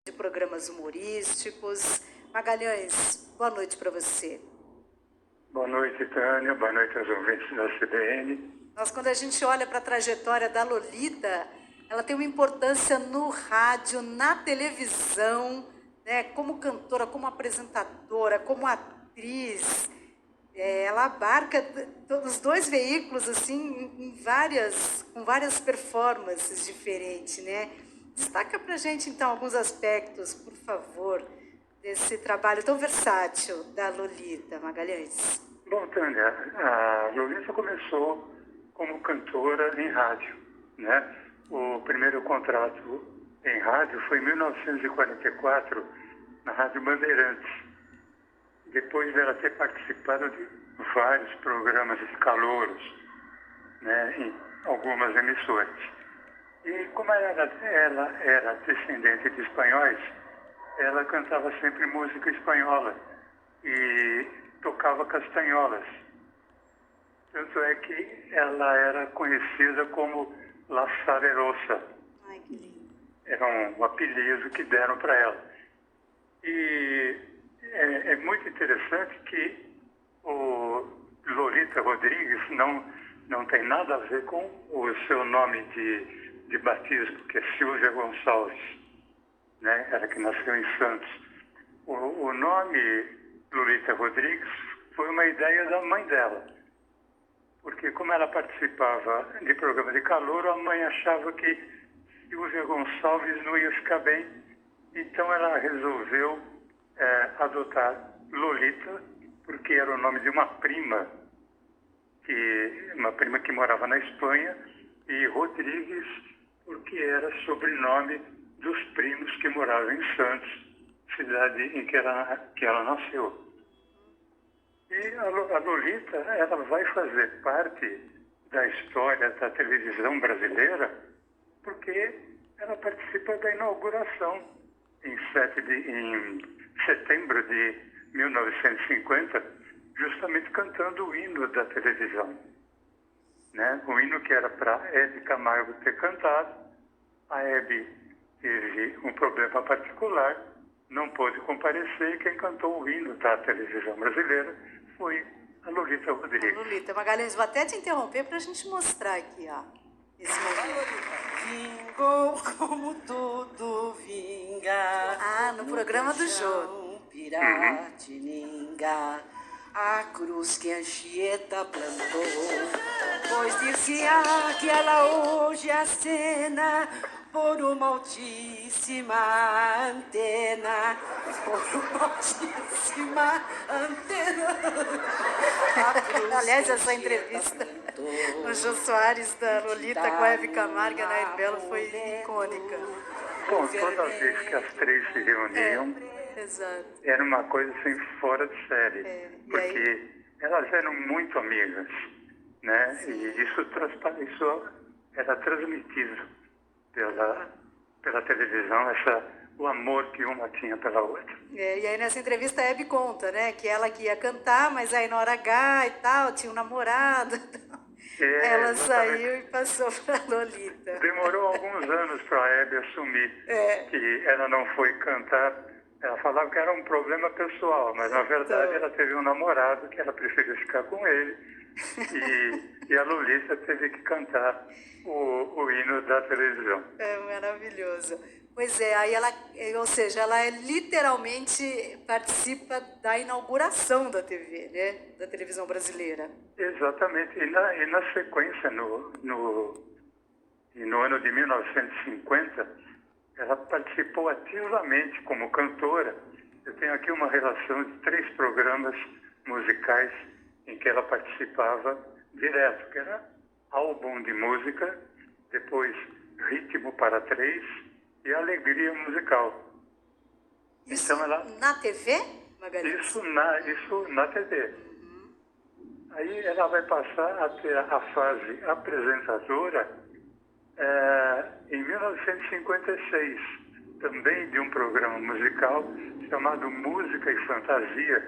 de programas humorísticos. Magalhães, boa noite para você. Boa noite, Tânia. Boa noite aos ouvintes da CBN. Quando a gente olha para a trajetória da Lolita, ela tem uma importância no rádio, na televisão, né? Como cantora, como apresentadora, como atriz. Ela abarca os dois veículos assim, com várias performances diferentes, né? Destaca pra gente, então, alguns aspectos, por favor, desse trabalho tão versátil da Lolita, Magalhães. Bom, Tânia, a Lolita começou como cantora em rádio, né? O primeiro contrato em rádio foi em 1944, na Rádio Bandeirantes. Depois dela ter participado de vários programas de calouros, né, em algumas emissoras. E como ela era descendente de espanhóis, ela cantava sempre música espanhola e tocava castanholas. Tanto é que ela era conhecida como La Salerosa. Ai, que lindo. Era um apelido que deram para ela. E é muito interessante que o Lolita Rodrigues não tem nada a ver com o seu nome de batismo, que é Silvia Gonçalves, né? Ela que nasceu em Santos. O nome Lolita Rodrigues foi uma ideia da mãe dela, porque como ela participava de programa de calouro, a mãe achava que Silvia Gonçalves não ia ficar bem, então ela resolveu adotar Lolita, porque era o nome de uma prima que morava na Espanha, e Rodrigues, porque era sobrenome dos primos que moravam em Santos, cidade em que ela nasceu. E a Lolita, ela vai fazer parte da história da televisão brasileira, porque ela participa da inauguração em setembro de 1950, justamente cantando o hino da televisão, né? O hino que era para Hebe Camargo ter cantado. A Hebe teve um problema particular, não pôde comparecer, e quem cantou o hino da televisão brasileira foi a Lolita Rodrigues. A Lolita. Magalhães, vou até te interromper para a gente mostrar aqui, ó, esse momento. Vingou como tudo vinga. Ah, no programa do Jô. Piratininga, a cruz que Anchieta plantou, pois dizia que ela hoje acena por uma altíssima antena, por uma altíssima antena. Aliás, essa entrevista no Jô Soares da Lolita com a Hebe Camargo e a Nair Belo foi icônica. Bom, toda vez que as três se reuniam, Exato. era uma coisa assim fora de série, E porque aí? elas eram muito amigas, né? Sim. E isso era transmitido pela televisão, o amor que uma tinha pela outra. E aí nessa entrevista a Hebe conta, né, que ela que ia cantar, mas aí na hora H e tal, tinha um namorado. Ela saiu e passou para Lolita. Demorou alguns anos para a Hebe assumir que ela não foi cantar. Ela falava que era um problema pessoal, mas na verdade ela teve um namorado que ela preferiu ficar com ele, e a Lolita teve que cantar o hino da televisão. É maravilhoso. Pois é, aí ela, ou seja, ela literalmente participa da inauguração da TV, né? Da televisão brasileira. Exatamente, e na sequência, no ano de 1950, ela participou ativamente como cantora. Eu tenho aqui uma relação de 3 programas musicais em que ela participava direto, que era álbum de música, depois Ritmo para 3 e Alegria Musical. Isso então, ela, na TV, Magalhães? Isso na TV. Aí ela vai passar a ter a fase apresentadora em 1956, também de um programa musical chamado Música e Fantasia.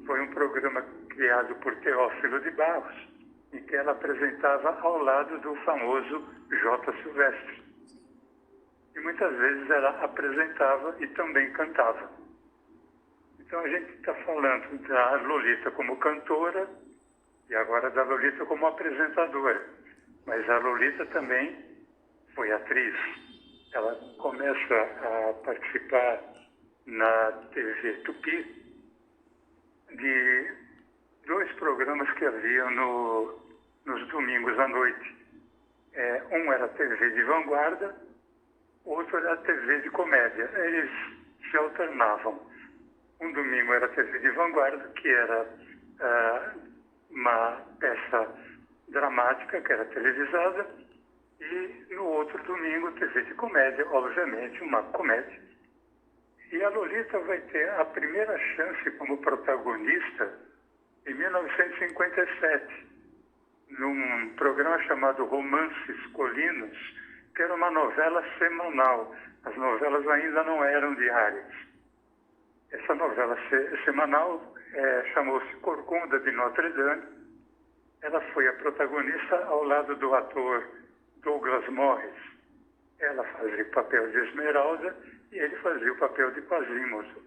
Foi um programa criado por Teófilo de Barros, em que ela apresentava ao lado do famoso J. Silvestre. E muitas vezes ela apresentava e também cantava. Então a gente está falando da Lolita como cantora e agora da Lolita como apresentadora. Mas a Lolita também foi atriz. Ela começa a participar na TV Tupi de 2 programas que haviam nos domingos à noite. Um era a TV de vanguarda, outro era a TV de comédia. Eles se alternavam. Um domingo era a TV de vanguarda, que era uma peça dramática, que era televisada, e no outro domingo, TV de comédia, obviamente, uma comédia. E a Lolita vai ter a primeira chance como protagonista em 1957, num programa chamado Romances Colinos, que era uma novela semanal. As novelas ainda não eram diárias. Essa novela semanal chamou-se Corcunda de Notre Dame. Ela foi a protagonista ao lado do ator Douglas Morris. Ela fazia o papel de Esmeralda e ele fazia o papel de Quasimodo.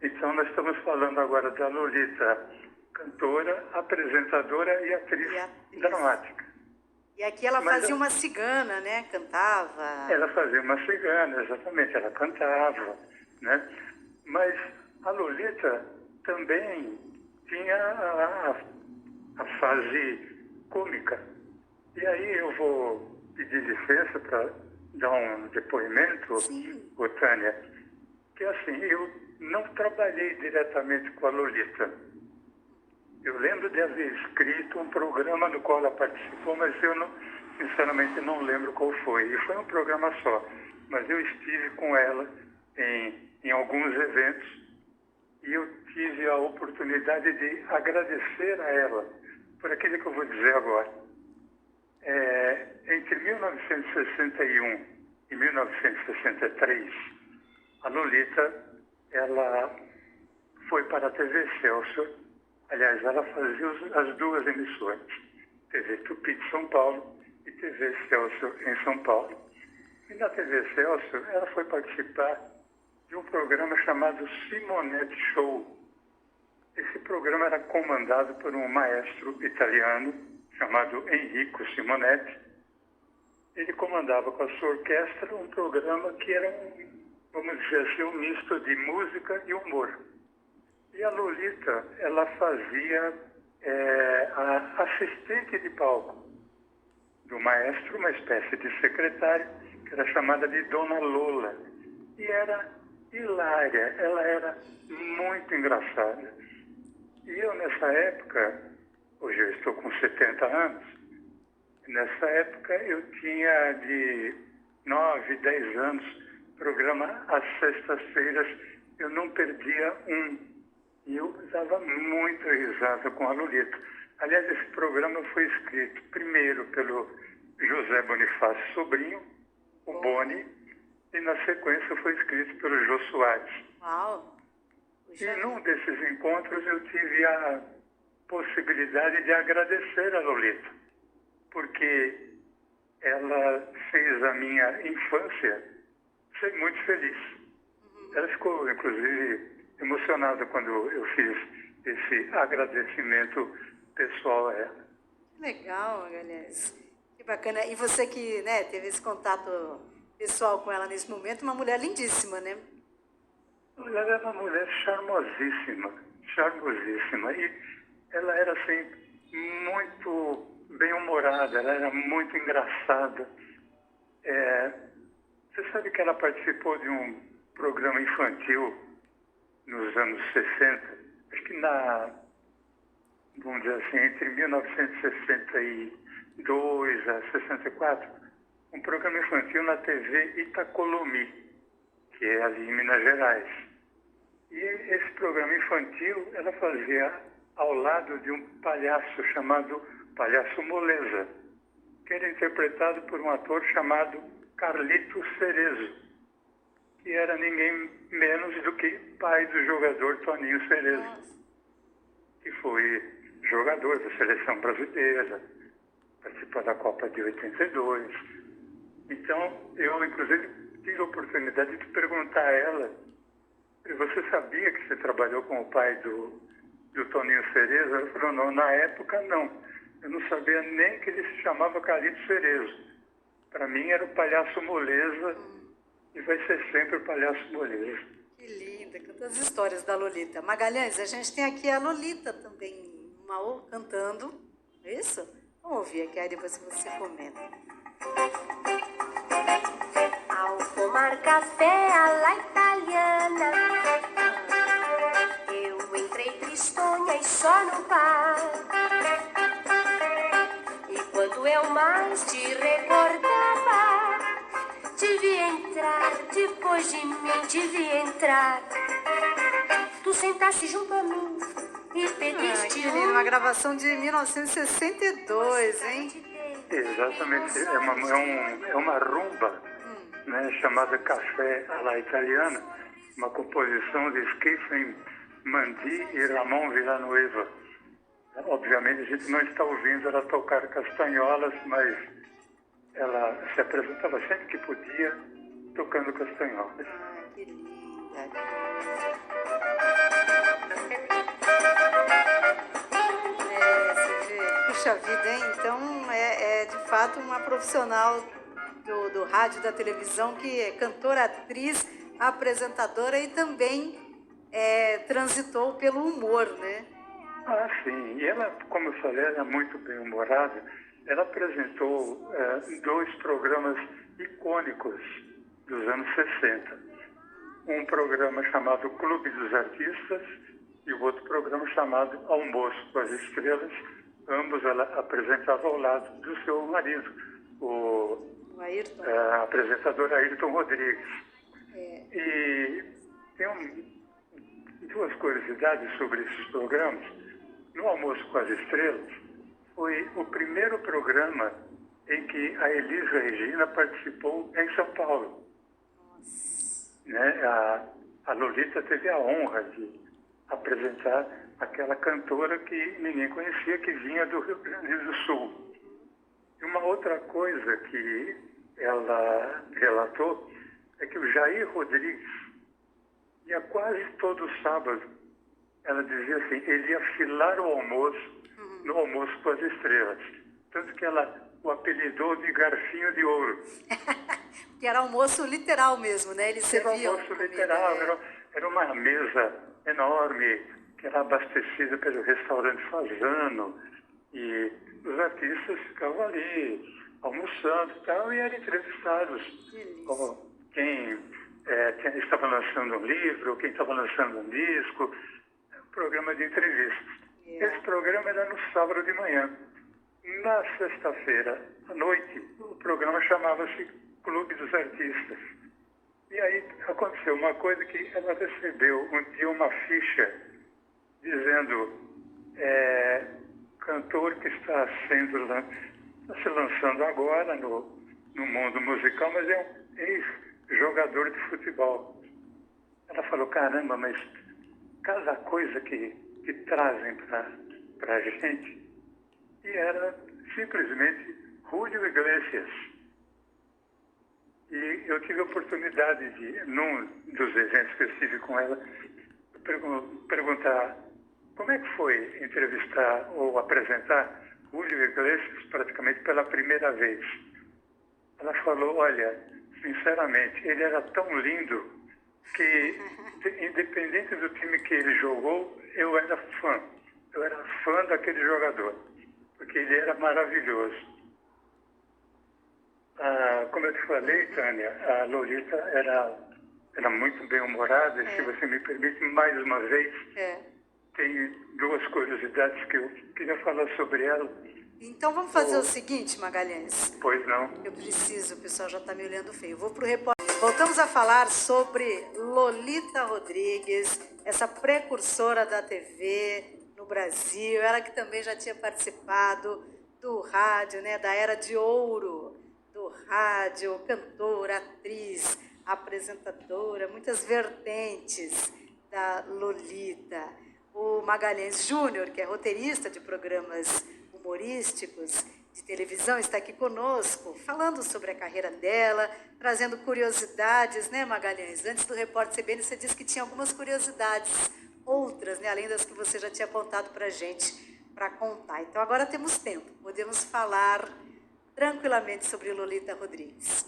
Então nós estamos falando agora da Lolita, cantora, apresentadora e atriz dramática. E aqui ela fazia uma cigana, né? Cantava. Ela fazia uma cigana, exatamente. Ela cantava, né? Mas a Lolita também tinha a fase cômica. E aí eu vou pedir licença para dar um depoimento, Tânia, que assim, eu não trabalhei diretamente com a Lolita. Eu lembro de haver escrito um programa no qual ela participou, mas eu não, sinceramente não lembro qual foi. E foi um programa só, mas eu estive com ela em alguns eventos e eu tive a oportunidade de agradecer a ela por aquilo que eu vou dizer agora. Entre 1961 e 1963, a Lolita, ela foi para a TV Excelsior. Aliás, ela fazia as 2 emissoras, TV Tupi de São Paulo e TV Excelsior em São Paulo. E na TV Excelsior, ela foi participar de um programa chamado Simonetti Show. Esse programa era comandado por um maestro italiano chamado Enrico Simonetti. Ele comandava com a sua orquestra um programa que era, vamos dizer assim, um misto de música e humor. E a Lolita, ela fazia a assistente de palco do maestro, uma espécie de secretária, que era chamada de Dona Lola. E era hilária, ela era muito engraçada. E eu, nessa época, hoje eu estou com 70 anos, nessa época eu tinha de 9, 10 anos, programa às sextas-feiras, eu não perdia um. E eu dava muita risada com a Lolita. Aliás, esse programa foi escrito primeiro pelo José Bonifácio Sobrinho, o Boni, e na sequência foi escrito pelo Jô Soares. Uau! E num desses encontros eu tive a possibilidade de agradecer a Lolita, porque ela fez a minha infância ser muito feliz. Ela ficou, inclusive, emocionada quando eu fiz esse agradecimento pessoal a ela. Que legal, Magalhães. Que bacana. E você que, né, teve esse contato pessoal com ela nesse momento, uma mulher lindíssima, né? Ela era uma mulher charmosíssima, charmosíssima. E ela era, assim, muito bem-humorada, ela era muito engraçada. Você sabe que ela participou de um programa infantil nos anos 60, acho que vamos dizer assim, entre 1962 a 64, um programa infantil na TV Itacolomi, que é ali em Minas Gerais. E esse programa infantil ela fazia ao lado de um palhaço chamado Palhaço Moleza, que era interpretado por um ator chamado Carlito Cerezo, que era ninguém menos do que pai do jogador Toninho Cerezo, que foi jogador da seleção brasileira, participou da Copa de 82. Então, eu, inclusive, tive a oportunidade de perguntar a ela: você sabia que você trabalhou com o pai do Toninho Cerezo? Ela falou: não, na época não. Eu não sabia nem que ele se chamava Carlito Cerezo. Para mim era o Palhaço Moleza e vai ser sempre o Palhaço Moleza. Que linda, quantas histórias da Lolita. Magalhães, a gente tem aqui a Lolita também, cantando, é isso? Vamos ouvir aqui, aí depois você comenta. Ao tomar café à la italiana, eu entrei tristonha e só no par. E quando eu mais te recordava, te vi entrar, depois de mim te vi entrar. Tu sentaste junto a mim e pediste que lindo, uma gravação de 1962, hein? Exatamente, é uma rumba, né, chamada Café à la Italiana, uma composição de Stephen Mandi e Ramon Villanueva. Obviamente a gente não está ouvindo ela tocar castanholas, mas ela se apresentava sempre que podia tocando castanholas. Que linda. Você vê, puxa vida, hein? Então é de fato uma profissional do rádio e da televisão que é cantora, atriz, apresentadora e também transitou pelo humor, né? Ah, sim. E ela, como eu falei, ela é muito bem-humorada. Ela apresentou 2 programas icônicos dos anos 60. Um programa chamado Clube dos Artistas e o outro programa chamado Almoço com as Estrelas. Ambos ela apresentava ao lado do seu marido, o apresentador Ayrton Rodrigues. E tem 2 curiosidades sobre esses programas. No Almoço com as Estrelas, foi o primeiro programa em que a Elis Regina participou em São Paulo. Né? A Lolita teve a honra de apresentar aquela cantora que ninguém conhecia, que vinha do Rio Grande do Sul. E uma outra coisa que ela relatou é que o Jair Rodrigues ia quase todo sábado. Ela dizia assim, ele ia filar o almoço no Almoço com as Estrelas. Tanto que ela o apelidou de Garfinho de Ouro. Que era almoço literal mesmo, né? Eles serviam Era almoço literal, era uma mesa enorme, que era abastecida pelo restaurante Fazano. E os artistas ficavam ali, almoçando e tal, e eram entrevistados. Como quem estava lançando um livro, quem estava lançando um disco. Programa de entrevistas. Esse programa era no sábado de manhã. Na sexta-feira à noite, o programa chamava-se Clube dos Artistas. E aí aconteceu uma coisa que ela recebeu um dia uma ficha dizendo cantor que está se lançando agora no mundo musical, mas é um ex-jogador de futebol. Ela falou, caramba, mas cada coisa que trazem para a gente, e era simplesmente Julio Iglesias. E eu tive a oportunidade de, num dos eventos que eu estive com ela, perguntar como é que foi entrevistar ou apresentar Julio Iglesias praticamente pela primeira vez. Ela falou, olha, sinceramente, ele era tão lindo que, independente do time que ele jogou, eu era fã. Eu era fã daquele jogador, porque ele era maravilhoso. Como eu te falei, Tânia, a Lolita era muito bem-humorada, e se você me permite, mais uma vez, tem 2 curiosidades que eu queria falar sobre ela. Então vamos fazer o seguinte, Magalhães. Pois não. Eu preciso, o pessoal já está me olhando feio. Eu vou para o repórter. Voltamos a falar sobre Lolita Rodrigues, essa precursora da TV no Brasil. Ela que também já tinha participado do rádio, né, da era de ouro do rádio, cantora, atriz, apresentadora, muitas vertentes da Lolita. O Magalhães Júnior, que é roteirista de programas humorísticos, de televisão, está aqui conosco, falando sobre a carreira dela, trazendo curiosidades, né, Magalhães? Antes do Repórter CBN, você disse que tinha algumas curiosidades, outras, né, além das que você já tinha contado para a gente, para contar. Então, agora temos tempo, podemos falar tranquilamente sobre Lolita Rodrigues.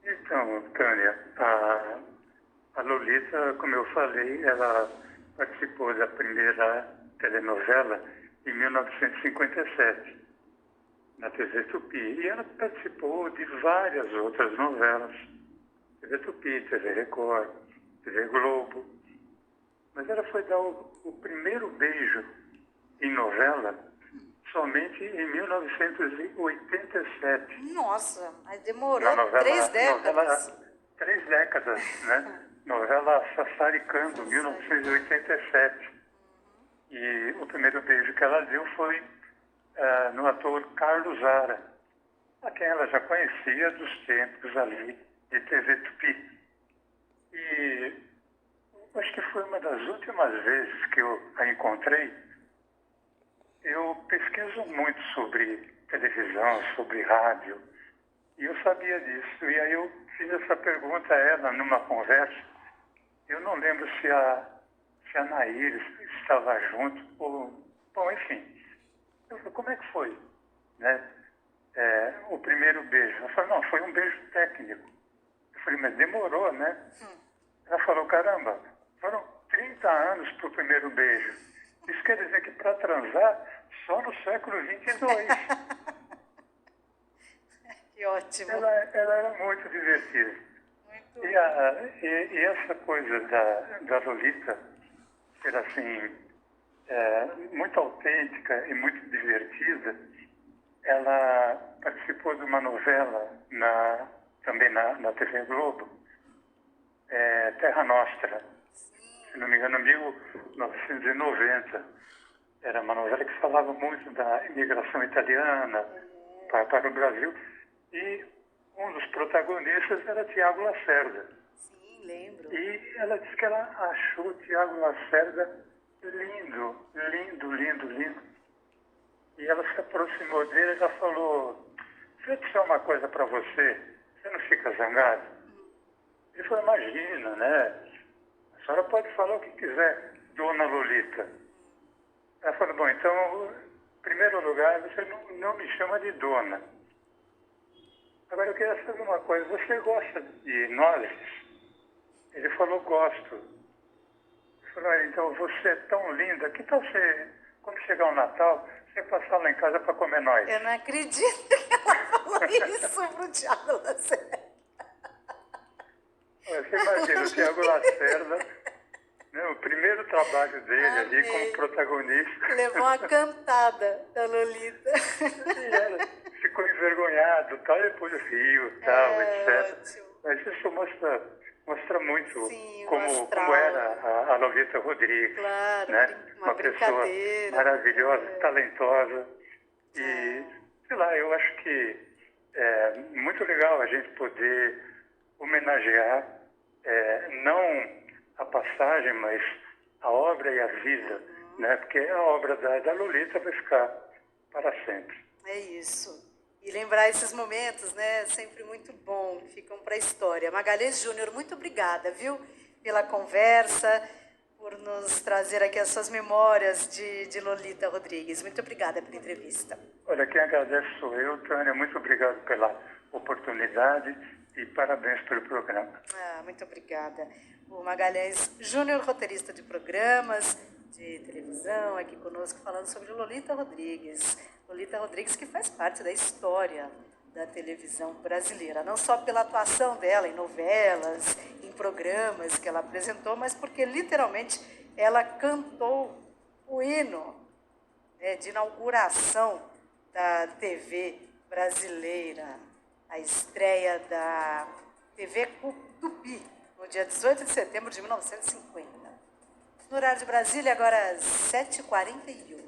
Então, Tânia, a Lolita, como eu falei, ela participou da primeira telenovela em 1957, na TV Tupi. E ela participou de várias outras novelas, TV Tupi, TV Record, TV Globo. Mas ela foi dar o primeiro beijo em novela somente em 1987. Nossa, mas demorou Na novela, 3 décadas. 3 décadas, né? Novela Sassaricando, 1987. E o primeiro beijo que ela deu foi no ator Carlos Zara, a quem ela já conhecia dos tempos ali de TV Tupi. E acho que foi uma das últimas vezes que eu a encontrei. Eu pesquiso muito sobre televisão, sobre rádio, e eu sabia disso. E aí eu fiz essa pergunta a ela numa conversa. Eu não lembro se a Nair estava junto, ou... Bom, enfim. Eu falei, como é que foi? Né? O primeiro beijo. Ela falou, não, foi um beijo técnico. Eu falei, mas demorou, né? Ela falou, caramba, foram 30 anos para o primeiro beijo. Isso quer dizer que para transar, só no século XXII. Que ótimo. Ela era muito divertida. Muito. E essa coisa da Lolita ser assim, muito autêntica e muito divertida, ela participou de uma novela também na TV Globo, Terra Nostra, se não me engano, 1990. Era uma novela que falava muito da imigração italiana para o Brasil. E um dos protagonistas era Tiago Lacerda. Sim, lembro. E ela disse que ela achou Tiago Lacerda lindo, lindo, lindo, lindo. E ela se aproximou dele e ela falou, deixa eu dizer uma coisa para você, você não fica zangado? Ele falou, imagina, né? A senhora pode falar o que quiser, dona Lolita. Ela falou, bom, então, em primeiro lugar, você não me chama de dona. Agora eu queria saber uma coisa, você gosta de nozes? Ele falou, gosto. Eu falei, então você é tão linda, que tal você, quando chegar o Natal, você passar lá em casa para comer nozes? Eu não acredito que ela falou isso pro Tiago Lacerda. Você imagina, o Tiago Lacerda, né, o primeiro trabalho dele ali como protagonista. Levou uma cantada da Lolita. E ela ficou envergonhado, tal, depois riu, tal, etc. Ótimo. Mas isso mostra muito. Sim, como era a Lolita Rodrigues. Claro, né? uma pessoa brincadeira. maravilhosa, talentosa. E, sei lá, eu acho que é muito legal a gente poder homenagear não a passagem, mas a obra e a vida, né? Porque a obra da Lolita vai ficar para sempre. É isso. E lembrar esses momentos, né? Sempre muito bom, ficam para a história. Magalhães Júnior, muito obrigada, viu? Pela conversa, por nos trazer aqui as suas memórias de Lolita Rodrigues. Muito obrigada pela entrevista. Olha, quem agradece sou eu, Tânia. Muito obrigado pela oportunidade e parabéns pelo programa. Muito obrigada. O Magalhães Júnior, roteirista de programas de televisão, aqui conosco falando sobre Lolita Rodrigues. Lolita Rodrigues, que faz parte da história da televisão brasileira, não só pela atuação dela em novelas, em programas que ela apresentou, mas porque literalmente ela cantou o hino de inauguração da TV brasileira, a estreia da TV Tupi, no dia 18 de setembro de 1950. No horário de Brasília, agora às 7h41.